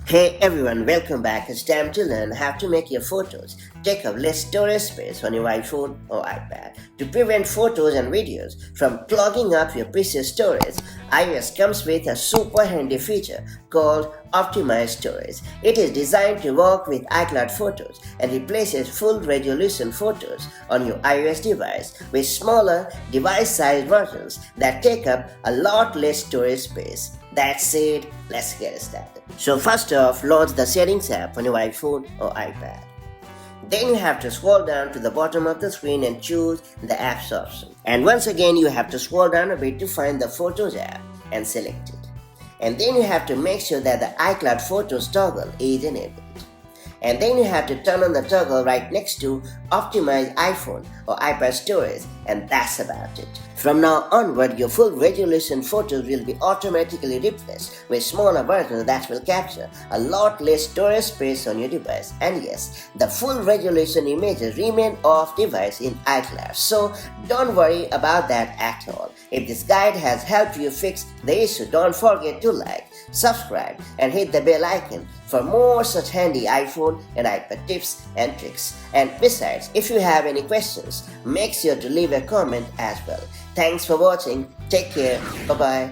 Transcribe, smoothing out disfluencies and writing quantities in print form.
Hey everyone, welcome back. It's time to learn how to make your photos take up less storage space on your iPhone or iPad. To prevent photos and videos from clogging up your precious storage, iOS comes with a super handy feature called Optimized Storage. It is designed to work with iCloud photos and replaces full resolution photos on your iOS device with smaller device-sized versions that take up a lot less storage space. That's it, let's get started. So first off, launch the Settings app on your iPhone or iPad. Then you have to scroll down to the bottom of the screen and choose the Apps option. And once again, you have to scroll down a bit to find the Photos app and select it. And then you have to make sure that the iCloud Photos toggle is enabled. And then you have to turn on the toggle right next to Optimize iPhone or iPad storage, and that's about it. From now onward, your full resolution photos will be automatically replaced with smaller versions that will capture a lot less storage space on your device. And yes, the full resolution images remain off device in iCloud, so don't worry about that at all. If this guide has helped you fix the issue, don't forget to like, subscribe, and hit the bell icon for more such handy iPhone and iPad tips and tricks. And besides, if you have any questions, make sure to leave a comment as well. Thanks for watching. Take care. Bye-bye.